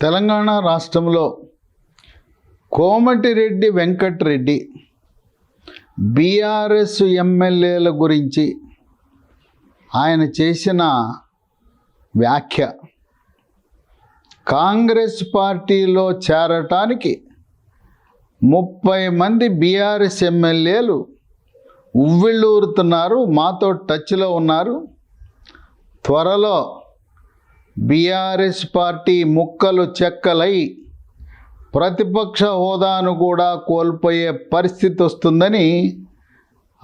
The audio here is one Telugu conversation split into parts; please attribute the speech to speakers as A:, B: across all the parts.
A: తెలంగాణ రాష్ట్రంలో కోమటిరెడ్డి వెంకటరెడ్డి బీఆర్ఎస్ ఎమ్మెల్యేల గురించి ఆయన చేసిన వ్యాఖ్య కాంగ్రెస్ పార్టీలో చేరటానికి 30 మంది బీఆర్ఎస్ ఎమ్మెల్యేలు ఉవ్విళ్ళూరుతున్నారు, మాతో టచ్లో ఉన్నారు. త్వరలో బీఆర్ఎస్ పార్టీ ముక్కలు చెక్కలై ప్రతిపక్ష హోదాను కూడా కోల్పోయే పరిస్థితి వస్తుందని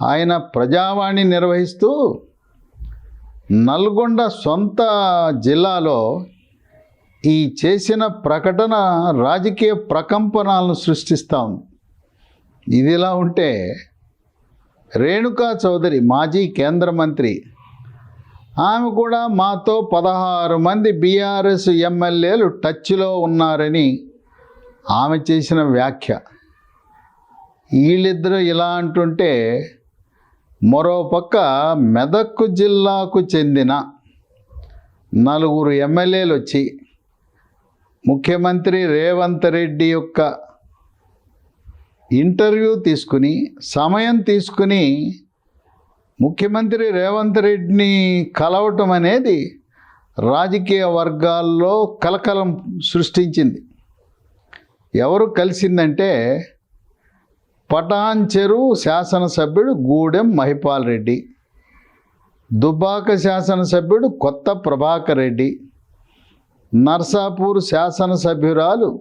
A: ఆయన ప్రజావాణి నిర్వహిస్తూ నల్గొండ సొంత జిల్లాలో ఈ చేసిన ప్రకటన రాజకీయ ప్రకంపనాలను సృష్టిస్తూ ఉంది. ఇదిలా ఉంటే రేణుకా చౌదరి మాజీ కేంద్ర మంత్రి, ఆమె కూడా మాతో 16 మంది బీఆర్ఎస్ ఎమ్మెల్యేలు టచ్లో ఉన్నారని ఆమె చేసిన వ్యాఖ్య. వీళ్ళిద్దరూ ఇలా అంటుంటే మరోపక్క మెదక్ జిల్లాకు చెందిన 4 ఎమ్మెల్యేలు వచ్చి ముఖ్యమంత్రి రేవంత్ రెడ్డి యొక్క ఇంటర్వ్యూ తీసుకుని సమయం తీసుకుని ముఖ్యమంత్రి రేవంత్ రెడ్డిని కలవటం అనేది రాజకీయ వర్గాల్లో కలకలం సృష్టించింది. ఎవరు కలిసిందంటే పటాన్ చెరువు శాసనసభ్యుడు గూడెం మహిపాల్ రెడ్డి, దుబ్బాక శాసనసభ్యుడు కొత్త ప్రభాకర్ రెడ్డి, నర్సాపూర్ శాసనసభ్యురాలు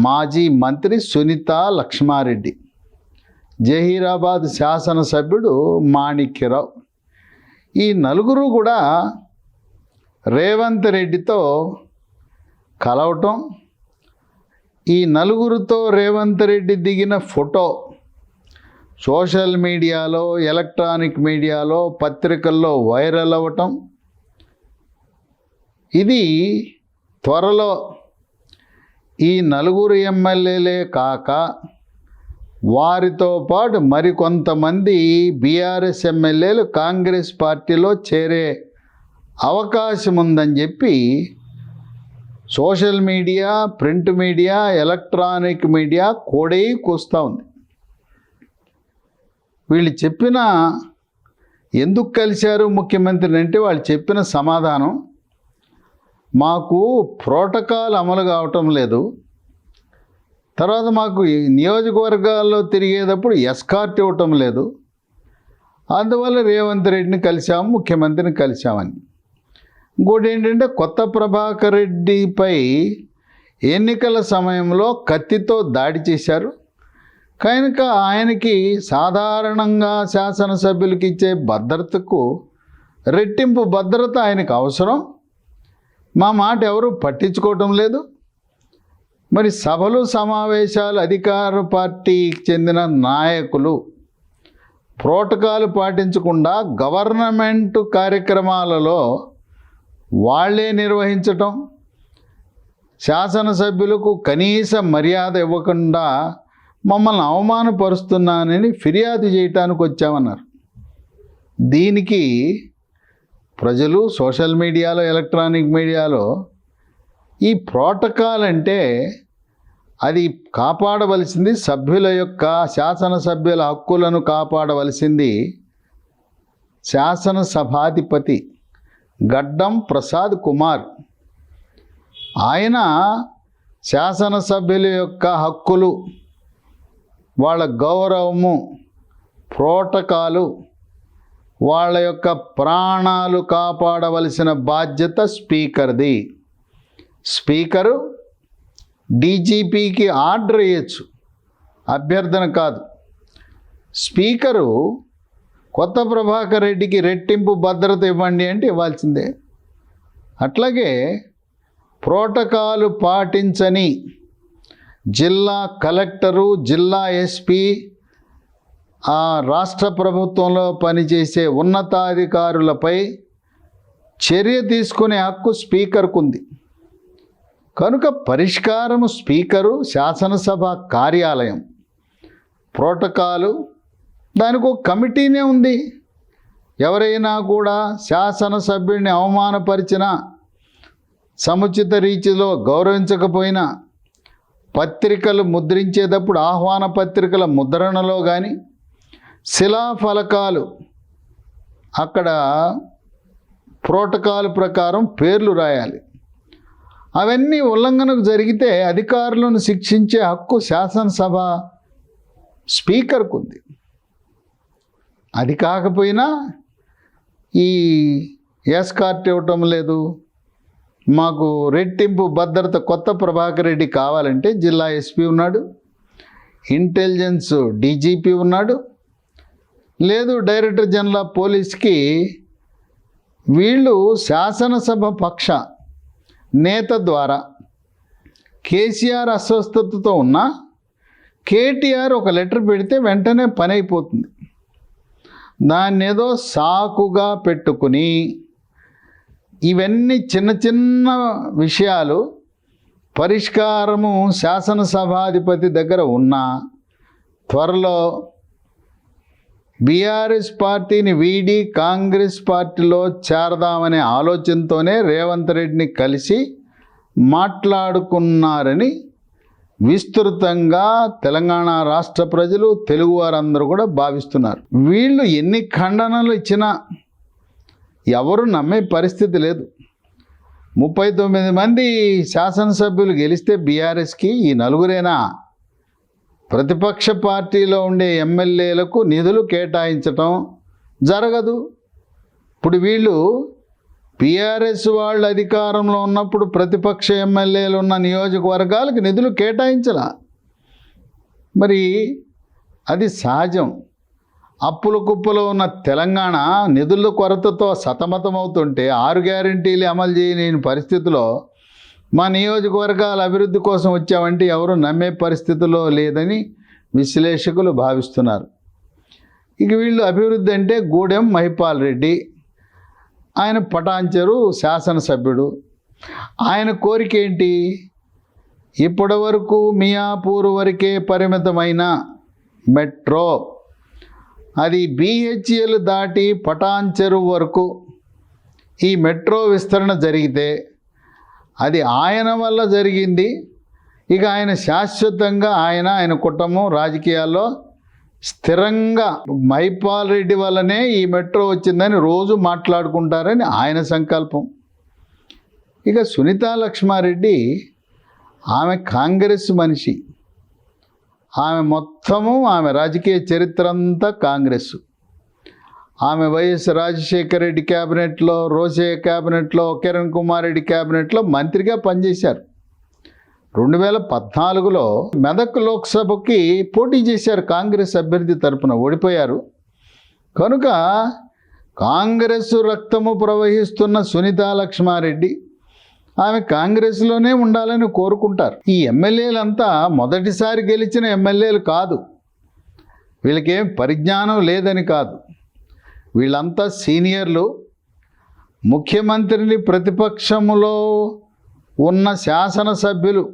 A: మాజీ మంత్రి సునీత లక్ష్మారెడ్డి, జహీరాబాద్ శాసనసభ్యుడు మాణిక్యరావు. ఈ 4 కూడా రేవంత్ రెడ్డితో కలవటం, ఈ 4తో రేవంత్ రెడ్డి దిగిన ఫోటో సోషల్ మీడియాలో, ఎలక్ట్రానిక్ మీడియాలో, పత్రికల్లో వైరల్ అవ్వటం, ఇది త్వరలో ఈ 4 ఎమ్మెల్యేలే కాక వారితో పాటు మరికొంతమంది బీఆర్ఎస్ ఎమ్మెల్యేలు కాంగ్రెస్ పార్టీలో చేరే అవకాశం ఉందని చెప్పి social media, print media, electronic media కోడై కూస్తూ ఉంది. వీళ్ళు చెప్పిన ఎందుకు కలిశారు ముఖ్యమంత్రిని అంటే వాళ్ళు చెప్పిన సమాధానం, మాకు ప్రోటోకాల్ అమలు కావటం లేదు, తర్వాత మాకు నియోజకవర్గాల్లో తిరిగేటప్పుడు ఎస్కార్ట్ ఇవ్వటం లేదు, అందువల్ల రేవంత్ రెడ్డిని కలిసాము, ముఖ్యమంత్రిని కలిసామని. ఇంకోటి ఏంటంటే కొత్త ప్రభాకర్ రెడ్డిపై ఎన్నికల సమయంలో కత్తితో దాడి చేశారు కనుక ఆయనకి సాధారణంగా శాసనసభ్యులకి ఇచ్చే భద్రతకు రెట్టింపు భద్రత ఆయనకు అవసరం, మా మాట ఎవరు పట్టించుకోవటం లేదు. మరి సభలు సమావేశాలు అధికార పార్టీకి చెందిన నాయకులు ప్రోటోకాల్ పాటించకుండా గవర్నమెంట్ కార్యక్రమాలలో వాళ్ళే నిర్వహించటం, శాసనసభ్యులకు కనీస మర్యాద ఇవ్వకుండా మమ్మల్ని అవమానపరుస్తున్నానని ఫిర్యాదు చేయటానికి వచ్చామన్నారు. దీనికి ప్రజలు సోషల్ మీడియాలో, ఎలక్ట్రానిక్ మీడియాలో ఈ ప్రోటోకాల్ అంటే అది కాపాడవలసింది సభ్యుల యొక్క, శాసనసభ్యుల హక్కులను కాపాడవలసింది శాసనసభాధిపతి గడ్డం ప్రసాద్ కుమార్. ఆయన శాసనసభ్యుల యొక్క హక్కులు, వాళ్ళ గౌరవము, ప్రోటోకాలు, వాళ్ళ యొక్క ప్రాణాలు కాపాడవలసిన బాధ్యత స్పీకర్ది. స్పీకరు డీజీపీకి ఆర్డర్ ఇవ్వచ్చు, అభ్యర్థన కాదు. స్పీకరు కొత్త ప్రభాకర్ రెడ్డికి రెట్టింపు భద్రత ఇవ్వండి అంటే ఇవ్వాల్సిందే. అట్లాగే ప్రోటోకాలు పాటించని జిల్లా కలెక్టరు, జిల్లా ఎస్పీ, ఆ రాష్ట్ర ప్రభుత్వంలో పనిచేసే ఉన్నతాధికారులపై చర్య తీసుకునే హక్కు స్పీకర్కు ఉంది. కనుక పరిష్కారము స్పీకరు, శాసనసభ కార్యాలయం. ప్రోటోకాలు దానికి ఒక కమిటీనే ఉంది. ఎవరైనా కూడా శాసనసభ్యుడిని అవమానపరిచినా సముచిత రీతిలో గౌరవించకపోయినా పత్రికలు ముద్రించేటప్పుడు ఆహ్వాన పత్రికల ముద్రణలో కానీ శిలాఫలకాలు అక్కడ ప్రోటోకాల్ ప్రకారం పేర్లు రాయాలి. అవన్నీ ఉల్లంఘనకు జరిగితే అధికారులను శిక్షించే హక్కు శాసనసభ స్పీకర్కు ఉంది. అది కాకపోయినా ఈ ఎస్కార్ట్ ఇవ్వటం లేదు, మాకు రెట్టింపు భద్రత కొత్త ప్రభాకర్ రెడ్డి కావాలంటే జిల్లా ఎస్పీ ఉన్నాడు, ఇంటెలిజెన్స్ డీజీపీ ఉన్నాడు, లేదు డైరెక్టర్ జనరల్ ఆఫ్ పోలీస్కి వీళ్ళు శాసనసభ పక్ష నేత ద్వారా కేసీఆర్ అస్వస్థతతో ఉన్న కేటీఆర్ ఒక లెటర్ పెడితే వెంటనే పని అయిపోతుంది. దాన్ని ఏదో సాకుగా పెట్టుకుని ఇవన్నీ చిన్న చిన్న విషయాలు పరిష్కారము శాసనసభాధిపతి దగ్గర ఉన్న త్వరలో బీఆర్ఎస్ పార్టీని వీడి కాంగ్రెస్ పార్టీలో చేరదామనే ఆలోచనతోనే రేవంత్ రెడ్డిని కలిసి మాట్లాడుకున్నారని విస్తృతంగా తెలంగాణ రాష్ట్ర ప్రజలు, తెలుగు వారందరూ కూడా భావిస్తున్నారు. వీళ్ళు ఎన్ని ఖండనలు ఇచ్చినా ఎవరు నమ్మే పరిస్థితి లేదు. 39 మంది శాసనసభ్యులు గెలిస్తే బీఆర్ఎస్కి ఈ నలుగురేనా? ప్రతిపక్ష పార్టీలో ఉండే ఎమ్మెల్యేలకు నిధులు కేటాయించటం జరగదు. ఇప్పుడు వీళ్ళు బీఆర్ఎస్ వాళ్ళు అధికారంలో ఉన్నప్పుడు ప్రతిపక్ష ఎమ్మెల్యేలు ఉన్న నియోజకవర్గాలకు నిధులు కేటాయించలా. మరి అది సహజం. అప్పుల కుప్పలో ఉన్న తెలంగాణ నిధుల కొరతతో సతమతమవుతుంటే 6 గ్యారెంటీలు అమలు చేయలేని పరిస్థితిలో మా నియోజకవర్గాల అభివృద్ధి కోసం వచ్చామంటే ఎవరు నమ్మే పరిస్థితిలో లేదని విశ్లేషకులు భావిస్తున్నారు. ఇక వీళ్ళు అభివృద్ధి అంటే గూడెం మహిపాల్ రెడ్డి, ఆయన పటాన్చెరు శాసనసభ్యుడు. ఆయన కోరిక ఏంటి? ఇప్పటి వరకు మియాపూర్ వరకే పరిమితమైన మెట్రో, అది BHEL దాటి పటాన్చెరు వరకు ఈ మెట్రో విస్తరణ జరిగితే అది ఆయన వల్ల జరిగింది. ఇక ఆయన శాశ్వతంగా ఆయన కుటుంబం రాజకీయాల్లో స్థిరంగా మహిపాల్ రెడ్డి వల్లనే ఈ మెట్రో వచ్చిందని రోజు మాట్లాడుకుంటారని ఆయన సంకల్పం. ఇక సునీతా లక్ష్మారెడ్డి ఆమె కాంగ్రెస్ మనిషి. ఆమె రాజకీయ చరిత్ర అంతా కాంగ్రెస్. ఆమె వైఎస్ రాజశేఖర రెడ్డి క్యాబినెట్లో, రోసయ్య క్యాబినెట్లో, కిరణ్ కుమార్ రెడ్డి క్యాబినెట్లో మంత్రిగా పనిచేశారు. 2014లో మెదక్ లోక్సభకి పోటీ చేశారు. కాంగ్రెస్ అభ్యర్థి తరపున ఓడిపోయారు. కనుక కాంగ్రెస్ రక్తము ప్రవహిస్తున్న సునీతా లక్ష్మారెడ్డి ఆమె కాంగ్రెస్లోనే ఉండాలని కోరుకుంటారు. ఈ ఎమ్మెల్యేలంతా మొదటిసారి గెలిచిన ఎమ్మెల్యేలు కాదు. వీళ్ళకేం పరిజ్ఞానం లేదని కాదు. వీళ్ళంతా సీనియర్లు. ముఖ్యమంత్రిని ప్రతిపక్షములో ఉన్న శాసనసభ్యులు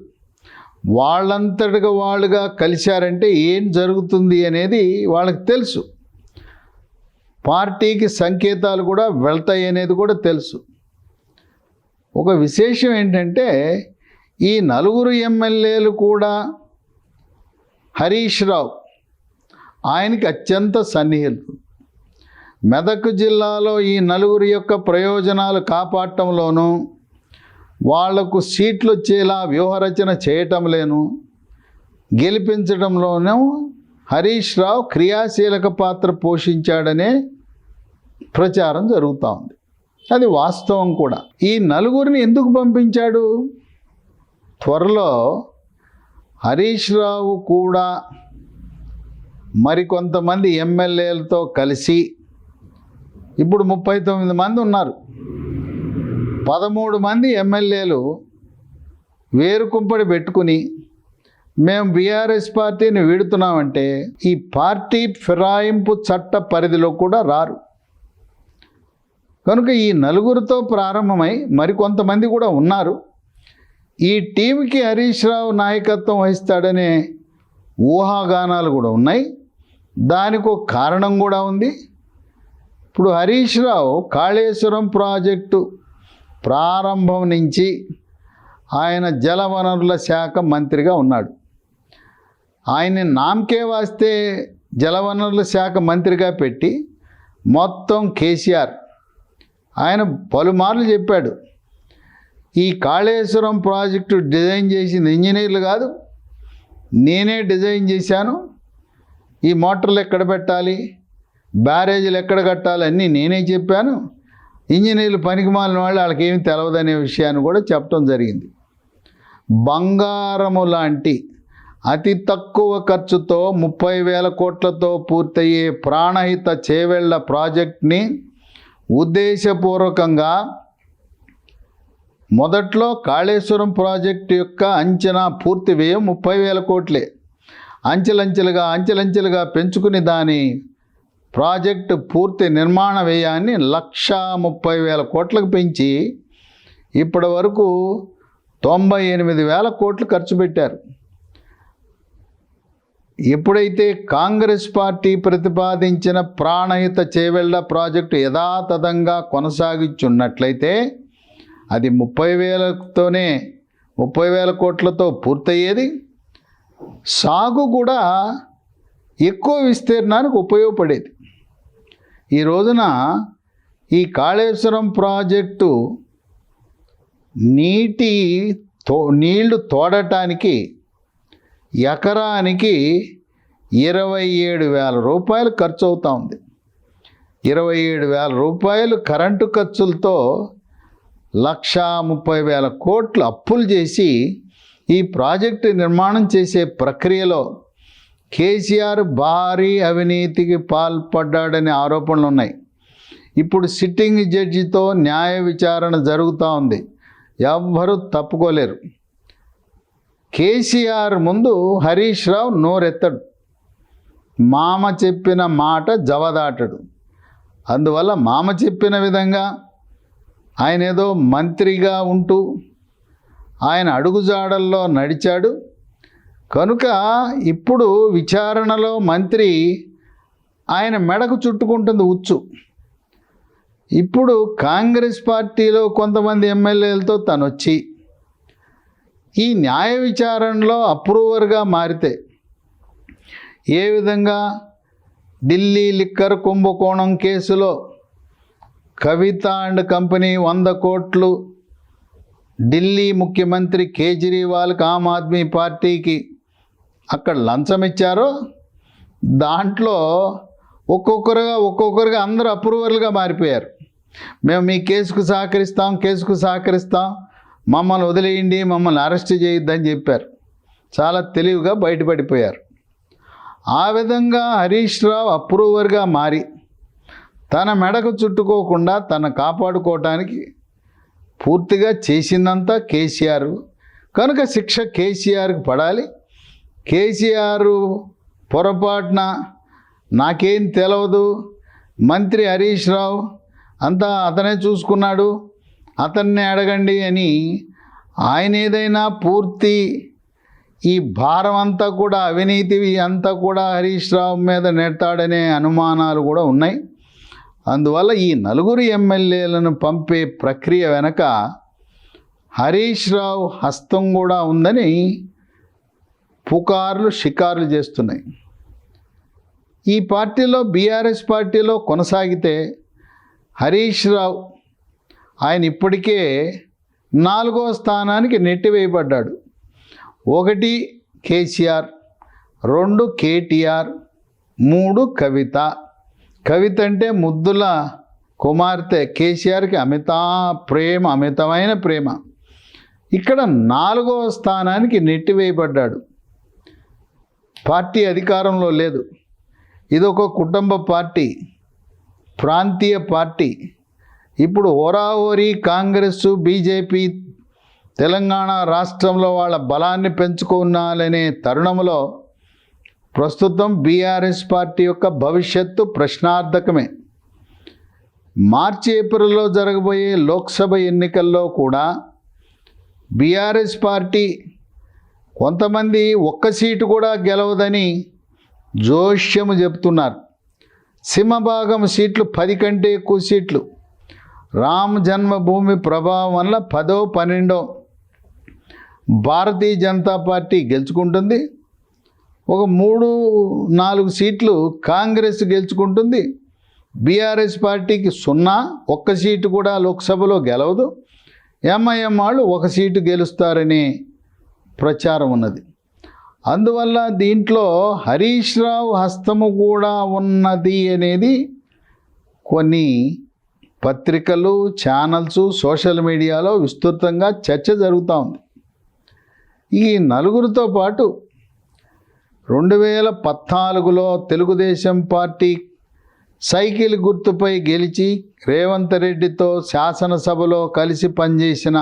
A: వాళ్ళంతటిగా వాళ్ళుగా కలిశారంటే ఏం జరుగుతుంది అనేది వాళ్ళకి తెలుసు. పార్టీకి సంకేతాలు కూడా వెళ్తాయి అనేది కూడా తెలుసు. ఒక విశేషం ఏంటంటే ఈ 4 ఎమ్మెల్యేలు కూడా హరీష్ రావు ఆయనకి అత్యంత సన్నిహితులు. మెదక్ జిల్లాలో ఈ 4 యొక్క ప్రయోజనాలు కాపాడటంలోనూ, వాళ్లకు సీట్లు వచ్చేలా వ్యూహరచన చేయటంలోనూ, గెలిపించడంలోనూ హరీష్ రావు క్రియాశీలక పాత్ర పోషించాడనే ప్రచారం జరుగుతూ ఉంది. అది వాస్తవం కూడా. ఈ 4 ఎందుకు పంపించాడు? త్వరలో హరీష్ రావు కూడా మరికొంతమంది ఎమ్మెల్యేలతో కలిసి, ఇప్పుడు 39 మంది ఉన్నారు, 13 మంది ఎమ్మెల్యేలు వేరుకుంపడి పెట్టుకుని మేము బీఆర్ఎస్ పార్టీని వీడుతున్నామంటే ఈ పార్టీ ఫిరాయింపు చట్ట పరిధిలో కూడా రారు. కనుక ఈ 4తో ప్రారంభమై మరికొంతమంది కూడా ఉన్నారు. ఈ టీంకి హరీష్ రావు నాయకత్వం వహిస్తాడనే ఊహాగానాలు కూడా ఉన్నాయి. దానికి ఒక కారణం కూడా ఉంది. ఇప్పుడు హరీష్ రావు కాళేశ్వరం ప్రాజెక్టు ప్రారంభం నుంచి ఆయన జలవనరుల శాఖ మంత్రిగా ఉన్నాడు. ఆయన్ని నామకే వాస్తే జలవనరుల శాఖ మంత్రిగా పెట్టి మొత్తం కేసీఆర్ ఆయన పలుమార్లు చెప్పాడు, ఈ కాళేశ్వరం ప్రాజెక్టు డిజైన్ చేసింది ఇంజనీర్లు కాదు, నేనే డిజైన్ చేశాను, ఈ మోటార్లు ఎక్కడ పెట్టాలి, బ్యారేజీలు ఎక్కడ కట్టాలి అన్నీ నేనే చెప్పాను, ఇంజనీర్లు పనికిమాలిన వాళ్ళు వాళ్ళకి ఏమి తెలవదనే విషయాన్ని కూడా చెప్పడం జరిగింది. బంగారము లాంటి అతి తక్కువ ఖర్చుతో 30,000 కోట్లతో పూర్తయ్యే ప్రాణహిత చేవెళ్ల ప్రాజెక్ట్ని ఉద్దేశపూర్వకంగా మొదట్లో కాళేశ్వరం ప్రాజెక్టు యొక్క అంచనా పూర్తి వ్యయం 30,000 కోట్లే. అంచెలంచెలుగా పెంచుకుని దాని ప్రాజెక్టు పూర్తి నిర్మాణ వ్యయాన్ని 1,30,000 కోట్లకు పెంచి ఇప్పటి వరకు 98,000 కోట్లు ఖర్చు పెట్టారు. ఎప్పుడైతే కాంగ్రెస్ పార్టీ ప్రతిపాదించిన ప్రాణహిత చేవెళ్ల ప్రాజెక్టు యథాతథంగా కొనసాగించున్నట్లయితే అది 30,000 కోట్లతో పూర్తయ్యేది. సాగు కూడా ఎక్కువ విస్తీర్ణానికి ఉపయోగపడేది. ఈ రోజున ఈ కాళేశ్వరం ప్రాజెక్టు నీళ్లు తోడటానికి ఎకరానికి 27,000 రూపాయలు ఖర్చు అవుతూ ఉంది. 27,000 రూపాయలు కరెంటు ఖర్చులతో 1,30,000 కోట్లు అప్పులు చేసి ఈ ప్రాజెక్టు నిర్మాణం చేసే ప్రక్రియలో కేసీఆర్ భారీ అవినీతికి పాల్పడ్డాడనే ఆరోపణలు ఉన్నాయి. ఇప్పుడు సిట్టింగ్ జడ్జితో న్యాయ విచారణ జరుగుతూ ఉంది. ఎవ్వరూ తప్పుకోలేరు. కేసీఆర్ ముందు హరీష్ రావు నోరెత్తడు, మామ చెప్పిన మాట జవదాటడు. అందువల్ల మామ చెప్పిన విధంగా ఆయన ఏదో మంత్రిగా ఉంటూ ఆయన అడుగుజాడల్లో నడిచాడు కనుక ఇప్పుడు విచారణలో మంత్రి ఆయన మెడకు చుట్టుకుంటుంది ఉచ్చు. ఇప్పుడు కాంగ్రెస్ పార్టీలో కొంతమంది ఎమ్మెల్యేలతో తను వచ్చి ఈ న్యాయ విచారణలో అప్రూవర్గా మారితే ఏ విధంగా ఢిల్లీ లిక్కర్ కుంభకోణం కేసులో కవిత అండ్ కంపెనీ 100 కోట్లు ఢిల్లీ ముఖ్యమంత్రి కేజ్రీవాల్కి ఆమ్ ఆద్మీ పార్టీకి అక్కడ లంచం ఇచ్చారో దాంట్లో ఒక్కొక్కరుగా అందరూ అప్రూవర్లుగా మారిపోయారు. మేము మీ కేసుకు సహకరిస్తాం, మమ్మల్ని వదిలేయండి, మమ్మల్ని అరెస్ట్ చేయొద్దని చెప్పారు. చాలా తెలివిగా బయటపడిపోయారు. ఆ విధంగా హరీష్ రావు అప్రూవర్గా మారి తన మెడకు చుట్టుకోకుండా తన కాపాడుకోవటానికి పూర్తిగా చేసిందంతా కేసీఆర్ కనుక శిక్ష కేసీఆర్కి పడాలి. కేసీఆర్ పొరపాటున నాకేం తెలవదు, మంత్రి హరీష్ రావు అంతా అతనే చూసుకున్నాడు, అతన్నే అడగండి అని ఆయన ఏదైనా పూర్తి ఈ భారం అంతా కూడా అవినీతి అంతా కూడా హరీష్ రావు మీద నెడతాడనే అనుమానాలు కూడా ఉన్నాయి. అందువల్ల ఈ 4 ఎమ్మెల్యేలను పంపే ప్రక్రియ వెనక హరీష్ రావు హస్తం కూడా ఉందని షికారులు చేస్తున్నాయి. ఈ పార్టీలో బీఆర్ఎస్ పార్టీలో కొనసాగితే హరీష్ రావు ఆయన ఇప్పటికే 4వ స్థానానికి నెట్టివేయబడ్డాడు. 1 కేసీఆర్, 2 కేటీఆర్, 3 కవిత. కవిత అంటే ముద్దుల కుమార్తె, కేసీఆర్కి అమితమైన ప్రేమ. ఇక్కడ 4వ స్థానానికి నెట్టివేయబడ్డాడు. పార్టీ అధికారంలో లేదు. ఇదొక కుటుంబ పార్టీ, ప్రాంతీయ పార్టీ. ఇప్పుడు హోరాహోరీ కాంగ్రెస్ బీజేపీ తెలంగాణ రాష్ట్రంలో వాళ్ళ బలాన్ని పెంచుకున్నాలనే తరుణంలో ప్రస్తుతం బీఆర్ఎస్ పార్టీ యొక్క భవిష్యత్తు ప్రశ్నార్థకమే. మార్చి ఏప్రిల్లో జరగబోయే లోక్సభ ఎన్నికల్లో కూడా బీఆర్ఎస్ పార్టీ కొంతమంది 1 సీటు కూడా గెలవదని జోష్యము చెప్తున్నారు. సింహభాగం సీట్లు 10 కంటే ఎక్కువ సీట్లు రామ జన్మభూమి ప్రభావం వల్ల 10వ 12వ భారతీయ జనతా పార్టీ గెలుచుకుంటుంది. ఒక 3-4 సీట్లు కాంగ్రెస్ గెలుచుకుంటుంది. బీఆర్ఎస్ పార్టీకి 0, 1 సీటు కూడా లోక్సభలో గెలవదు. ఎంఐఎం వాళ్ళు 1 సీటు గెలుస్తారని ప్రచారం ఉన్నది. అందువల్ల దీంట్లో హరీష్ రావు హస్తము కూడా ఉన్నది అనేది కొన్ని పత్రికలు, ఛానల్స్, సోషల్ మీడియాలో విస్తృతంగా చర్చ జరుగుతూ ఉంది. ఈ నలుగురితో పాటు 2014లో తెలుగుదేశం పార్టీ సైకిల్ గుర్తుపై గెలిచి రేవంత్ రెడ్డితో శాసనసభలో కలిసి పనిచేసిన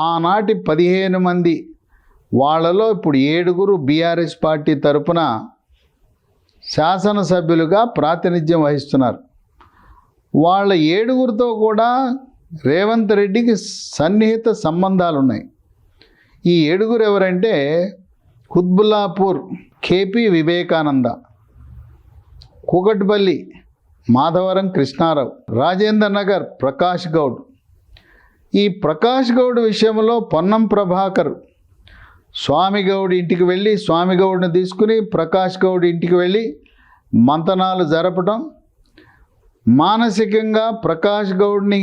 A: ఆనాటి 15 మంది, వాళ్ళలో ఇప్పుడు 7 బీఆర్ఎస్ పార్టీ తరపున శాసనసభ్యులుగా ప్రాతినిధ్యం వహిస్తున్నారు. వాళ్ళ 7 కూడా రేవంత్ రెడ్డికి సన్నిహిత సంబంధాలు ఉన్నాయి. ఈ 7 ఎవరంటే కుత్బుల్లాపూర్ కేపీ వివేకానంద, కూకట్పల్లి మాధవరం కృష్ణారావు, రాజేంద్ర నగర్ ప్రకాష్ గౌడ్. ఈ ప్రకాష్ గౌడ్ విషయంలో పొన్నం ప్రభాకర్ స్వామిగౌడ్ ఇంటికి వెళ్ళి స్వామిగౌడ్ని తీసుకుని ప్రకాష్ గౌడ్ ఇంటికి వెళ్ళి మంతనాలు జరపడం, మానసికంగా ప్రకాష్ గౌడ్ని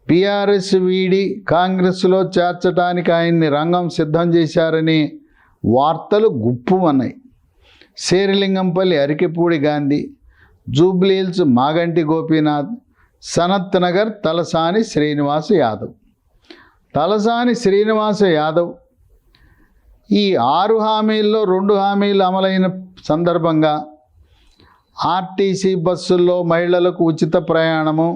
A: బీఆర్ఎస్ వీడి కాంగ్రెస్లో చేర్చడానికి ఆయన్ని రంగం సిద్ధం చేశారని వార్తలు గుప్పుమన్నాయి. శేరిలింగంపల్లి అరికెపూడి గాంధీ, జూబ్లీహిల్స్ మాగంటి గోపీనాథ్, సనత్ నగర్ తలసాని శ్రీనివాస యాదవ్. తలసాని శ్రీనివాస యాదవ్ ఈ 6 హామీల్లో 2 హామీలు అమలైన సందర్భంగా ఆర్టీసీ బస్సుల్లో మహిళలకు ఉచిత ప్రయాణము,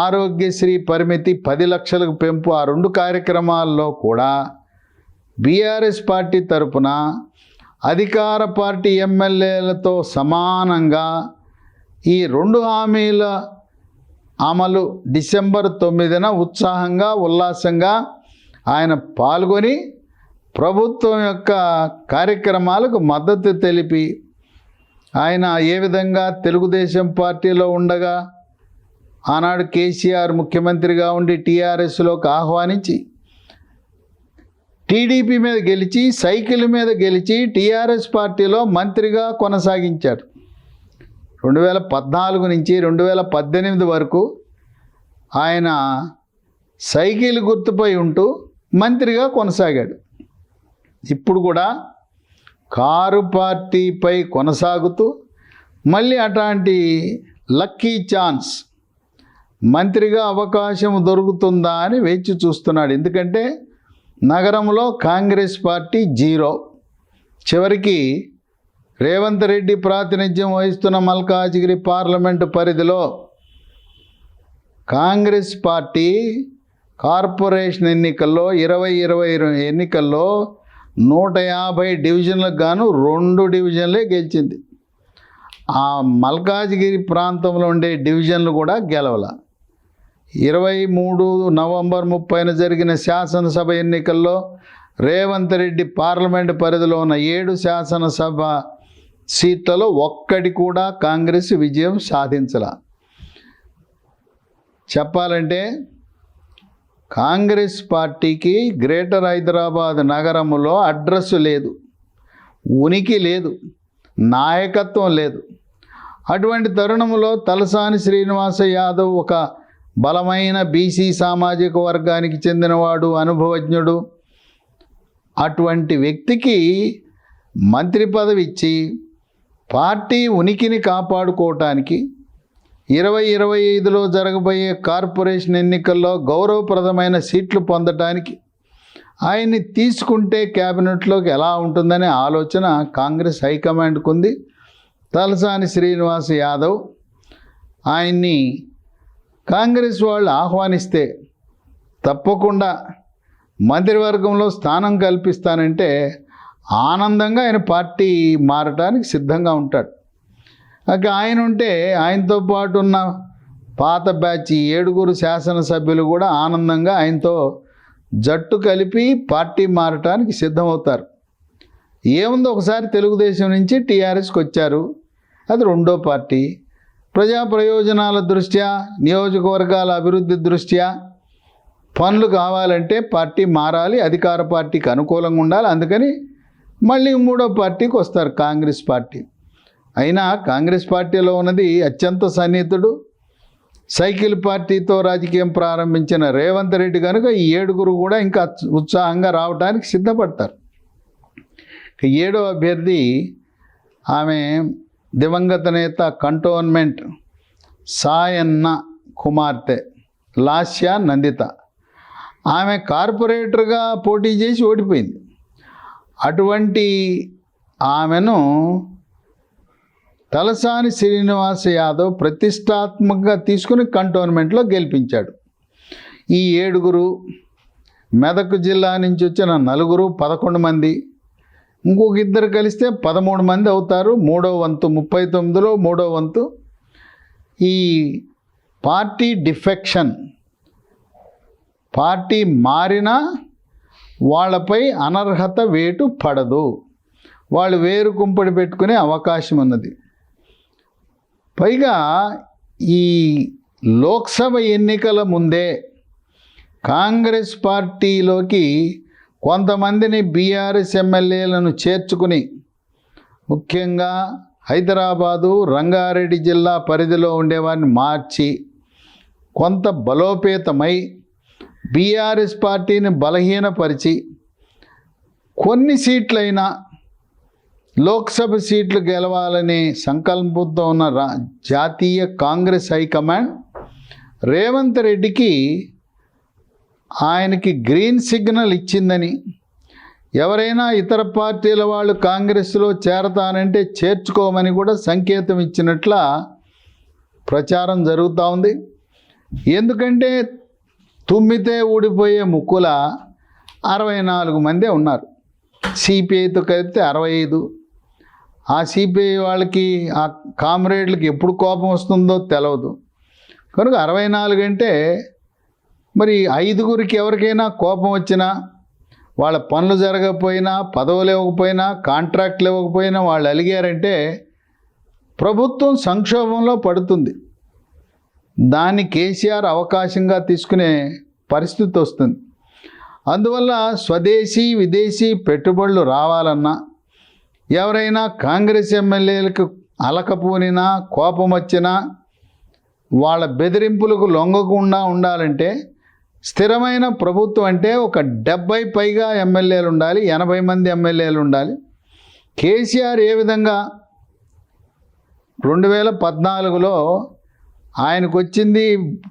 A: ఆరోగ్యశ్రీ పరిమితి 10 లక్షలకు పెంపు, ఆ 2 కార్యక్రమాల్లో కూడా బీఆర్ఎస్ పార్టీ తరపున అధికార పార్టీ ఎమ్మెల్యేలతో సమానంగా ఈ 2 హామీల అమలు డిసెంబర్ 9న ఉత్సాహంగా ఉల్లాసంగా ఆయన పాల్గొని ప్రభుత్వం యొక్క కార్యక్రమాలకు మద్దతు తెలిపి, ఆయన ఏ విధంగా తెలుగుదేశం పార్టీలో ఉండగా ఆనాడు కేసీఆర్ ముఖ్యమంత్రిగా ఉండి టీఆర్ఎస్లోకి ఆహ్వానించి టీడీపీ మీద గెలిచి సైకిల్ మీద గెలిచి టీఆర్ఎస్ పార్టీలో మంత్రిగా కొనసాగించాడు. 2014 నుంచి 2018 వరకు ఆయన సైకిల్ గుర్తుపై ఉంటూ మంత్రిగా కొనసాగాడు. ఇప్పుడు కూడా కారు పార్టీపై కొనసాగుతూ మళ్ళీ అట్లాంటి లక్కీ ఛాన్స్ మంత్రిగా అవకాశం దొరుకుతుందా అని వేచి చూస్తున్నాడు. ఎందుకంటే నగరంలో కాంగ్రెస్ పార్టీ 0. చివరికి రేవంత్ రెడ్డి ప్రాతినిధ్యం వహిస్తున్న మల్కాజిగిరి పార్లమెంటు పరిధిలో కాంగ్రెస్ పార్టీ కార్పొరేషన్ ఎన్నికల్లో 2020 ఎన్నికల్లో 150 డివిజన్లకు గాను 2 డివిజన్లే గెలిచింది. ఆ మల్కాజిగిరి ప్రాంతంలో ఉండే డివిజన్లు కూడా గెలవల. 23 నవంబర్ 30న జరిగిన శాసనసభ ఎన్నికల్లో రేవంత్ రెడ్డి పార్లమెంటు పరిధిలో ఉన్న 7 శాసనసభ సీట్లలో ఒక్కటి కూడా కాంగ్రెస్ విజయం సాధించల. చెప్పాలంటే కాంగ్రెస్ పార్టీకి గ్రేటర్ హైదరాబాద్ నగరంలో అడ్రస్ లేదు, ఉనికి లేదు, నాయకత్వం లేదు. అటువంటి తరుణంలో తలసాని శ్రీనివాస యాదవ్ ఒక బలమైన బీసీ సామాజిక వర్గానికి చెందినవాడు, అనుభవజ్ఞుడు. అటువంటి వ్యక్తికి మంత్రి పదవి ఇచ్చి పార్టీ ఉనికిని కాపాడుకోవటానికి 2025లో జరగబోయే కార్పొరేషన్ ఎన్నికల్లో గౌరవప్రదమైన సీట్లు పొందటానికి ఆయన్ని తీసుకుంటే క్యాబినెట్లోకి ఎలా ఉంటుందనే ఆలోచన కాంగ్రెస్ హైకమాండ్కు ఉంది. తలసాని శ్రీనివాస్ యాదవ్ ఆయన్ని కాంగ్రెస్ వాళ్ళు ఆహ్వానిస్తే తప్పకుండా మంత్రివర్గంలో స్థానం కల్పిస్తానంటే ఆనందంగా ఆయన పార్టీ మారటానికి సిద్ధంగా ఉంటాడు. ఆయన ఉంటే ఆయనతో పాటు ఉన్న పాత బ్యాచ్ 7 శాసనసభ్యులు కూడా ఆనందంగా ఆయనతో జట్టు కలిపి పార్టీ మారటానికి సిద్ధమవుతారు. ఏముందో ఒకసారి తెలుగుదేశం నుంచి టీఆర్ఎస్కి వచ్చారు, అది 2వ పార్టీ. ప్రజా ప్రయోజనాల దృష్ట్యా, నియోజకవర్గాల అభివృద్ధి దృష్ట్యా పనులు కావాలంటే పార్టీ మారాలి, అధికార పార్టీకి అనుకూలంగా ఉండాలి. అందుకని మళ్ళీ మూడో పార్టీకి వస్తారు, కాంగ్రెస్ పార్టీ. అయినా కాంగ్రెస్ పార్టీలో ఉన్నది అత్యంత సన్నిహితుడు, సైకిల్ పార్టీతో రాజకీయం ప్రారంభించిన రేవంత్ రెడ్డి కనుక ఈ 7 కూడా ఇంకా ఉత్సాహంగా రావడానికి సిద్ధపడతారు. ఏడో అభ్యర్థి ఆమె దివంగత నేత కంటోన్మెంట్ సాయన్న కుమార్తె లాస్య నందిత. ఆమె కార్పొరేటర్గా పోటీ చేసి ఓడిపోయింది. అటువంటి ఆమెను తలసాని శ్రీనివాస్ యాదవ్ ప్రతిష్టాత్మకంగా తీసుకుని కంటోన్మెంట్లో గెలిపించాడు. ఈ 7 మెదక్ జిల్లా నుంచి వచ్చిన 4 11 మంది, ఇంకొక 2 కలిస్తే 13 మంది అవుతారు. మూడో వంతు 39లో మూడో వంతు. ఈ పార్టీ డిఫెక్షన్, పార్టీ మారినా వాళ్ళపై అనర్హత వేటు పడదు, వాళ్ళు వేరు కుంపడి పెట్టుకునే అవకాశం ఉన్నది. పైగా ఈ లోక్సభ ఎన్నికల ముందే కాంగ్రెస్ పార్టీలోకి కొంతమందిని బీఆర్ఎస్ ఎమ్మెల్యేలను చేర్చుకుని, ముఖ్యంగా హైదరాబాదు రంగారెడ్డి జిల్లా పరిధిలో ఉండేవారిని మార్చి కొంత బలోపేతమై బీఆర్ఎస్ పార్టీని బలహీనపరిచి కొన్ని సీట్లైనా లోక్సభ సీట్లు గెలవాలనే సంకల్పంతో ఉన్న జాతీయ కాంగ్రెస్ హైకమాండ్ రేవంత్ రెడ్డికి ఆయనకి గ్రీన్ సిగ్నల్ ఇచ్చిందని, ఎవరైనా ఇతర పార్టీల వాళ్ళు కాంగ్రెస్లో చేరతానంటే చేర్చుకోమని కూడా సంకేతం ఇచ్చినట్ల ప్రచారం జరుగుతూ ఉంది. ఎందుకంటే తుమ్మితే ఊడిపోయే ముక్కుల 64 మందే ఉన్నారు. సిపిఐతో కలిపితే 65. ఆ సిపిఐ వాళ్ళకి, ఆ కామ్రేడ్లకి ఎప్పుడు కోపం వస్తుందో తెలియదు కనుక 64 అంటే మరి 5 ఎవరికైనా కోపం వచ్చినా, వాళ్ళ పనులు జరగకపోయినా, పదవులు ఇవ్వకపోయినా, కాంట్రాక్ట్లు ఇవ్వకపోయినా వాళ్ళు అలిగారంటే ప్రభుత్వం సంక్షోభంలో పడుతుంది. దాన్ని కేసీఆర్ అవకాశంగా తీసుకునే పరిస్థితి వస్తుంది. అందువల్ల స్వదేశీ విదేశీ పెట్టుబడులు రావాలన్నా, ఎవరైనా కాంగ్రెస్ ఎమ్మెల్యేలకు అలకపోనినా, కోపం వచ్చినా, వాళ్ళ బెదిరింపులకు లొంగకుండా ఉండాలంటే స్థిరమైన ప్రభుత్వం అంటే ఒక 70 పైగా ఎమ్మెల్యేలు ఉండాలి, 80 మంది ఎమ్మెల్యేలు ఉండాలి. కేసీఆర్ ఏ విధంగా 2014లో ఆయనకు వచ్చింది,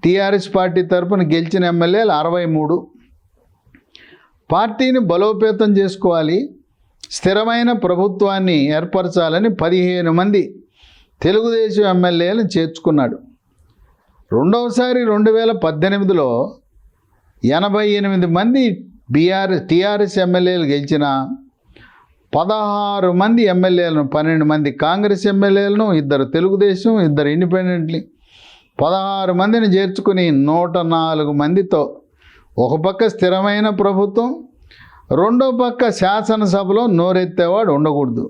A: టీఆర్ఎస్ పార్టీ తరఫున గెలిచిన ఎమ్మెల్యేలు 63. పార్టీని బలోపేతం చేసుకోవాలి, స్థిరమైన ప్రభుత్వాన్ని ఏర్పరచాలని 15 మంది తెలుగుదేశం ఎమ్మెల్యేలను చేర్చుకున్నాడు. రెండవసారి 2018లో 88 మంది టీఆర్ఎస్ ఎమ్మెల్యేలు గెలిచిన 16 మంది ఎమ్మెల్యేలను, 12 మంది కాంగ్రెస్ ఎమ్మెల్యేలను, 2 తెలుగుదేశం, 2 ఇండిపెండెంట్లీ 16 మందిని చేర్చుకుని 104 మందితో ఒక పక్క స్థిరమైన ప్రభుత్వం, రెండో పక్క శాసనసభలో నోరెత్తేవాడు ఉండకూడదు,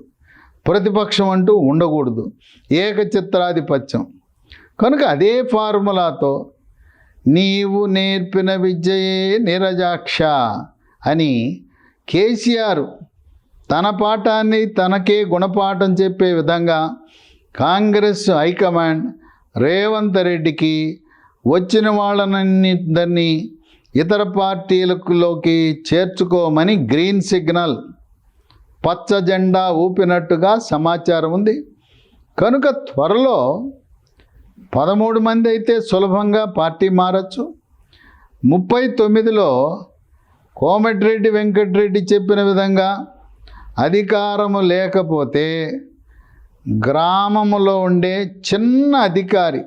A: ప్రతిపక్షం అంటూ ఉండకూడదు, ఏకచిత్రాధిపత్యం. కనుక అదే ఫార్ములాతో నీవు నేర్పిన విద్యయే నిరజాక్ష అని కేసీఆర్ తన పాఠాన్ని తనకే గుణపాఠం చెప్పే విధంగా కాంగ్రెస్ హైకమాండ్ రేవంత్ రెడ్డికి వచ్చిన వాళ్ళనందరినీ ఇతర పార్టీలలోకి చేర్చుకోమని గ్రీన్ సిగ్నల్, పచ్చ జెండా ఊపినట్టుగా సమాచారం ఉంది. కనుక త్వరలో 13 మంది అయితే సులభంగా పార్టీ మారచ్చు. 39లో కోమటిరెడ్డి వెంకటరెడ్డి చెప్పిన విధంగా అధికారము లేకపోతే గ్రామంలో ఉండే చిన్న అధికారి,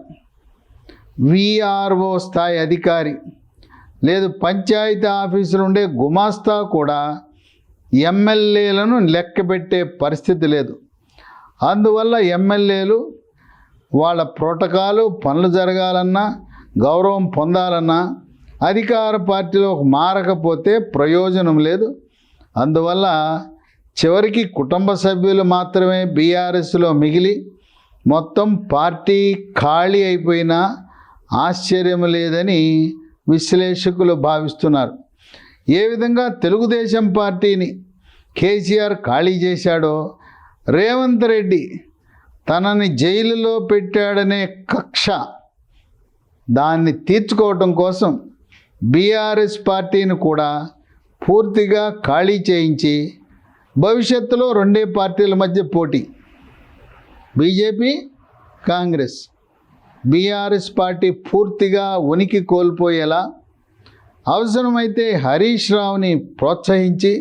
A: విఆర్ఓ స్థాయి అధికారి, లేదు పంచాయతీ ఆఫీసులు ఉండే గుమాస్తా కూడా ఎమ్మెల్యేలను లెక్కబెట్టే పరిస్థితి లేదు. అందువల్ల ఎమ్మెల్యేలు వాళ్ళ ప్రోటోకాలు, పనులు జరగాలన్నా, గౌరవం పొందాలన్నా అధికార పార్టీలోకి మారకపోతే ప్రయోజనం లేదు. అందువల్ల చివరికి కుటుంబ సభ్యులు మాత్రమే బీఆర్ఎస్లో మిగిలి మొత్తం పార్టీ ఖాళీ అయిపోయినా ఆశ్చర్యం లేదని విశ్లేషకులు భావిస్తున్నారు. ఏ విధంగా తెలుగుదేశం పార్టీని కేసీఆర్ ఖాళీ చేశాడో, రేవంత్ రెడ్డి తనని జైలులో పెట్టాడనే కక్ష దాన్ని తీర్చుకోవటం కోసం బీఆర్ఎస్ పార్టీని కూడా పూర్తిగా ఖాళీ చేయించి భవిష్యత్తులో రెండే పార్టీల మధ్య పోటీ, బీజేపీ కాంగ్రెస్. బీఆర్ఎస్ పార్టీ పూర్తిగా ఉనికి కోల్పోయేలా అవసరమైతే హరీష్ రావుని ప్రోత్సహించి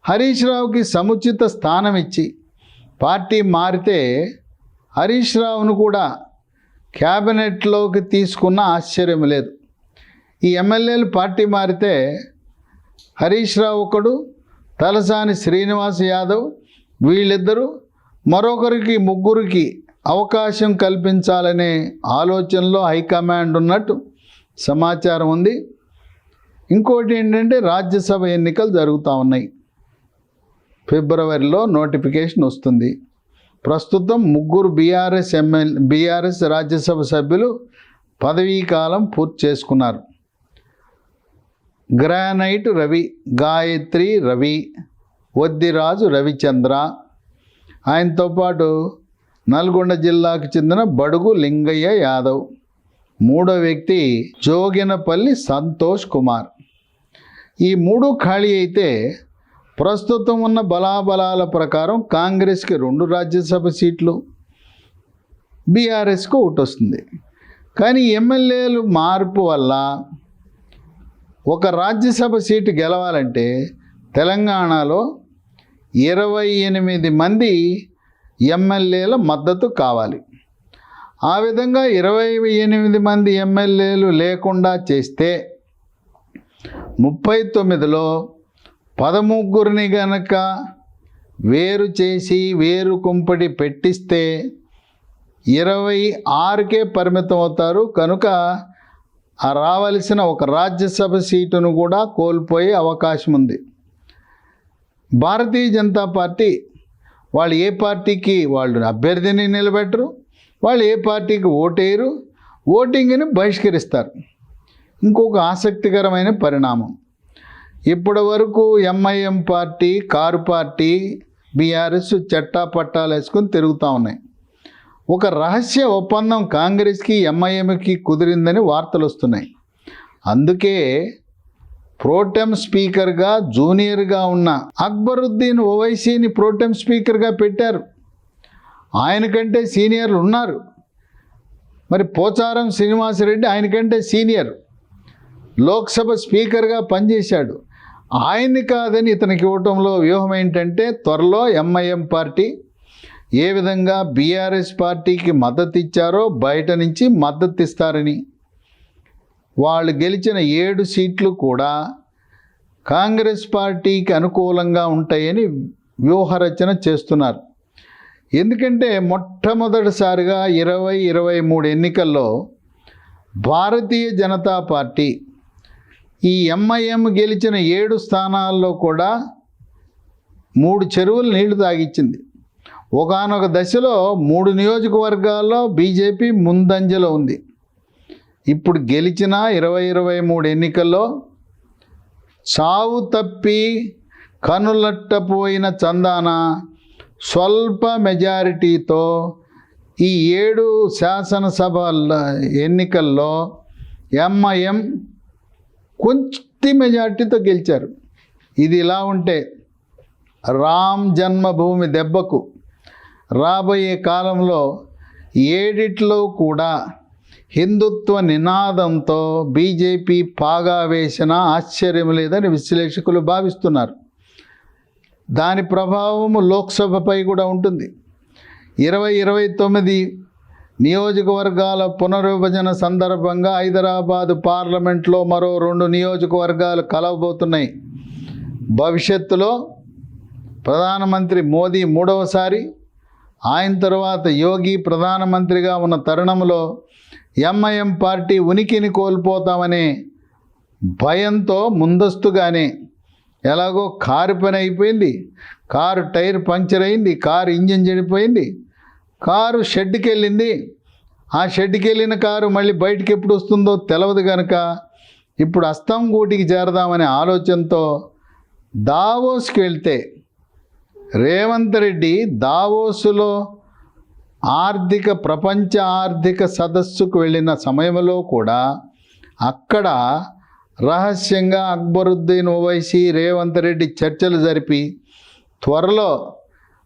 A: హరీష్ రావుకి సముచిత స్థానం ఇచ్చి పార్టీ మారితే హరీష్ రావును కూడా క్యాబినెట్లోకి తీసుకున్న ఆశ్చర్యం లేదు. ఈ ఎమ్మెల్యేలు పార్టీ మారితే హరీష్ రావు ఒకడు, తలసాని శ్రీనివాస్ యాదవ్, వీళ్ళిద్దరూ మరొకరికి ముగ్గురికి అవకాశం కల్పించాలనే ఆలోచనలో హైకమాండ్ ఉన్నట్టు సమాచారం ఉంది. ఇంకోటి ఏంటంటే రాజ్యసభ ఎన్నికలు జరుగుతూ ఉన్నాయి. ఫిబ్రవరిలో నోటిఫికేషన్ వస్తుంది. ప్రస్తుతం ముగ్గురు బీఆర్ఎస్ రాజ్యసభ సభ్యులు పదవీ కాలం పూర్తి చేసుకున్నారు. గ్రానైట్ రవి, గాయత్రి రవి, వద్దిరాజు రవిచంద్ర, ఆయనతో పాటు నల్గొండ జిల్లాకు చెందిన బడుగు లింగయ్య యాదవ్, మూడో వ్యక్తి జోగినపల్లి సంతోష్ కుమార్. ఈ మూడు ఖాళీ అయితే ప్రస్తుతం ఉన్న బలాబలాల ప్రకారం కాంగ్రెస్కి 2 రాజ్యసభ సీట్లు, బీఆర్ఎస్కు 1 వస్తుంది. కానీ ఎమ్మెల్యేలు మార్పు వల్ల ఒక రాజ్యసభ సీటు గెలవాలంటే తెలంగాణలో 28 మంది ఎమ్మెల్యేల మద్దతు కావాలి. ఆ విధంగా 28 మంది ఎమ్మెల్యేలు లేకుండా చేస్తే 39లో 13 గనక వేరు చేసి వేరు కుంపడి పెట్టిస్తే 26కే పరిమితం అవుతారు. కనుక ఆ రావలసిన ఒక రాజ్యసభ సీటును కూడా కోల్పోయే అవకాశం ఉంది. భారతీయ జనతా పార్టీ వాళ్ళు ఏ పార్టీకి వాళ్ళు అభ్యర్థిని నిలబెట్టరు, వాళ్ళు ఏ పార్టీకి ఓటేయరు, ఓటింగ్ని బహిష్కరిస్తారు. ఇంకొక ఆసక్తికరమైన పరిణామం, ఇప్పటి వరకు MIM party, car party, BRS చట్టా పట్టాలు వేసుకొని తిరుగుతూ ఉన్నాయి. ఒక రహస్య ఒప్పందం కాంగ్రెస్కి ఎంఐఎంకి కుదిరిందని వార్తలు వస్తున్నాయి. అందుకే ప్రోటెం స్పీకర్గా జూనియర్గా ఉన్న అక్బరుద్దీన్ ఓవైసీని ప్రోటెం స్పీకర్గా పెట్టారు. ఆయనకంటే సీనియర్లు ఉన్నారు. మరి పోచారం శ్రీనివాసరెడ్డి ఆయనకంటే సీనియర్, లోక్సభ స్పీకర్గా పనిచేశాడు. ఆయన్ని కాదని ఇతనికి ఇవ్వటంలో వ్యూహం ఏంటంటే త్వరలో ఎంఐఎం పార్టీ ఏ విధంగా బీఆర్ఎస్ పార్టీకి మద్దతు ఇచ్చారో బయట నుంచి మద్దతు ఇస్తారని, వాళ్ళు గెలిచిన 7 సీట్లు కూడా కాంగ్రెస్ పార్టీకి అనుకూలంగా ఉంటాయని వ్యూహరచన చేస్తున్నారు. ఎందుకంటే మొట్టమొదటిసారిగా 2023 ఎన్నికల్లో భారతీయ జనతా పార్టీ ఈ ఎంఐఎం గెలిచిన 7 స్థానాల్లో కూడా 3 చెరువులు నీళ్లు తాగిచ్చింది. ఒకానొక దశలో 3 నియోజకవర్గాల్లో బీజేపీ ముందంజలో ఉంది. ఇప్పుడు గెలిచిన 2023 ఎన్నికల్లో చావు తప్పి కనులట్టపోయిన చందాన స్వల్ప మెజారిటీతో ఈ 7 శాసనసభ ఎన్నికల్లో ఎంఐఎం కొంచెం మెజార్టీతో గెలిచారు. ఇది ఇలా ఉంటే రామ్ జన్మభూమి దెబ్బకు రాబోయే కాలంలో 7 కూడా హిందుత్వ నినాదంతో బీజేపీ పాగా వేసిన ఆశ్చర్యం లేదని విశ్లేషకులు భావిస్తున్నారు. దాని ప్రభావం లోక్సభపై కూడా ఉంటుంది. 2029 నియోజకవర్గాల పునర్విభజన సందర్భంగా హైదరాబాదు పార్లమెంట్లో మరో 2 నియోజకవర్గాలు కలవబోతున్నాయి. భవిష్యత్తులో ప్రధానమంత్రి మోదీ 3వసారి, ఆయన తర్వాత యోగి ప్రధానమంత్రిగా ఉన్న తరుణంలో ఎంఐఎం పార్టీ ఉనికిని కోల్పోతామనే భయంతో ముందస్తుగానే ఎలాగో కారు పని అయిపోయింది, కారు టైర్ పంక్చర్ అయింది, కారు ఇంజిన్ చెడిపోయింది, కారు షెడ్కి వెళ్ళింది. ఆ షెడ్కి వెళ్ళిన కారు మళ్ళీ బయటికి ఎప్పుడు వస్తుందో తెలియదు కనుక ఇప్పుడు అస్తంగూటికి చేరదామనే ఆలోచనతో దావోస్కి వెళ్తే రేవంత్ రెడ్డి దావోసులో ప్రపంచ ఆర్థిక సదస్సుకు వెళ్ళిన సమయంలో కూడా అక్కడ రహస్యంగా అక్బరుద్దీన్ ఓవైసీ రేవంత్ రెడ్డి చర్చలు జరిపి త్వరలో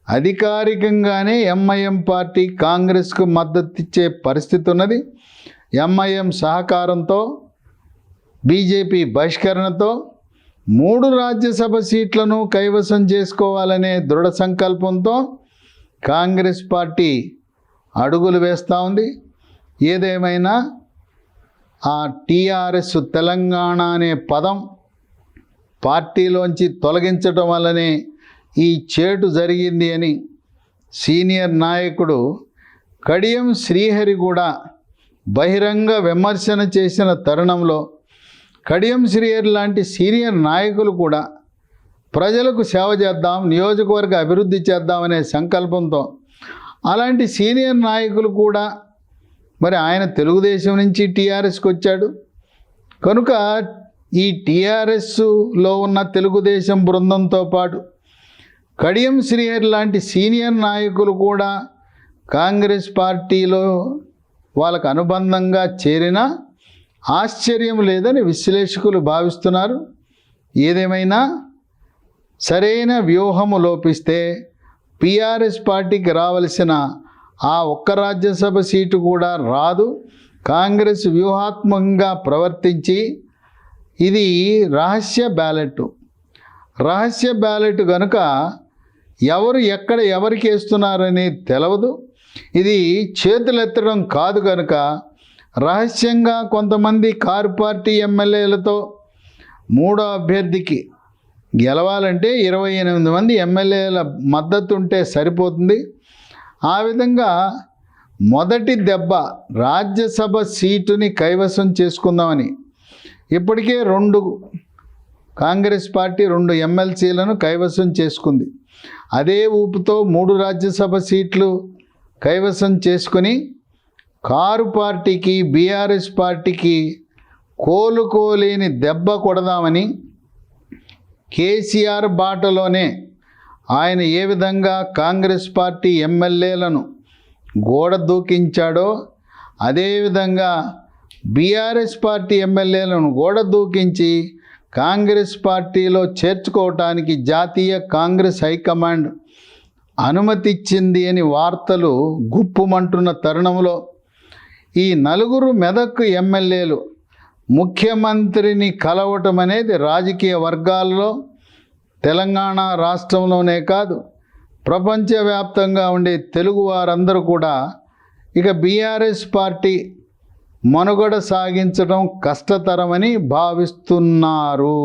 A: అధికారికంగానే ఎంఐఎం పార్టీ కాంగ్రెస్కు మద్దతిచ్చే పరిస్థితి ఉన్నది. ఎంఐఎం సహకారంతో బీజేపీ బహిష్కరణతో 3 రాజ్యసభ సీట్లను కైవసం చేసుకోవాలనే దృఢ సంకల్పంతో కాంగ్రెస్ పార్టీ అడుగులు వేస్తూ ఉంది. ఏదేమైనా ఆ టీఆర్ఎస్ తెలంగాణ అనే పదం పార్టీలోంచి తొలగించడం వల్లనే ఈ చేటు జరిగింది అని సీనియర్ నాయకుడు కడియం శ్రీహరి కూడా బహిరంగ విమర్శన చేసిన తరుణంలో కడియం శ్రీహరి లాంటి సీనియర్ నాయకులు కూడా ప్రజలకు సేవ చేద్దాం, నియోజకవర్గ అభివృద్ధి చేద్దామనే సంకల్పంతో అలాంటి సీనియర్ నాయకులు కూడా మరి ఆయన తెలుగుదేశం నుంచి టీఆర్ఎస్కి వచ్చాడు కనుక ఈ టీఆర్ఎస్లో ఉన్న తెలుగుదేశం బృందంతో పాటు కడియం శ్రీహరి లాంటి సీనియర్ నాయకులు కూడా కాంగ్రెస్ పార్టీలో వాళ్ళకు అనుబంధంగా చేరినా ఆశ్చర్యం లేదని విశ్లేషకులు భావిస్తున్నారు. ఏదేమైనా సరైన వ్యూహము లోపిస్తే టీఆర్ఎస్ పార్టీకి రావలసిన ఆ ఒక్క రాజ్యసభ సీటు కూడా రాదు. కాంగ్రెస్ వ్యూహాత్మకంగా ప్రవర్తించి ఇది రహస్య బ్యాలెట్ కనుక ఎవరు ఎక్కడ ఎవరికి వేస్తున్నారని తెలవదు. ఇది చేతులెత్తడం కాదు కనుక రహస్యంగా కొంతమంది కారు పార్టీ ఎమ్మెల్యేలతో 3వ అభ్యర్థికి గెలవాలంటే 28 మంది ఎమ్మెల్యేల మద్దతు ఉంటే సరిపోతుంది. ఆ విధంగా మొదటి దెబ్బ రాజ్యసభ సీటుని కైవసం చేసుకుందామని ఇప్పటికే కాంగ్రెస్ పార్టీ 2 ఎమ్మెల్సీలను కైవసం చేసుకుంది. అదే ఊపుతో 3 రాజ్యసభ సీట్లు కైవసం చేసుకుని కారు పార్టీకి బీఆర్ఎస్ పార్టీకి కోలుకోలేని దెబ్బ కొడదామని కేసీఆర్ బాటలోనే ఆయన ఏ విధంగా కాంగ్రెస్ పార్టీ ఎమ్మెల్యేలను గోడ దూకించాడో అదేవిధంగా బీఆర్ఎస్ పార్టీ ఎమ్మెల్యేలను గోడ దూకించి కాంగ్రెస్ పార్టీలో చేర్చుకోవటానికి జాతీయ కాంగ్రెస్ హైకమాండ్ అనుమతిచ్చింది అని వార్తలు గుప్పుమంటున్న తరుణంలో ఈ 4 మెదక్ ఎమ్మెల్యేలు ముఖ్యమంత్రిని కలవటం అనేది రాజకీయ వర్గాల్లో తెలంగాణ రాష్ట్రంలోనే కాదు ప్రపంచవ్యాప్తంగా ఉండే తెలుగు వారందరూ కూడా ఇక బీఆర్ఎస్ పార్టీ మనుగడ సాగించడం కష్టతరమని భావిస్తున్నారు.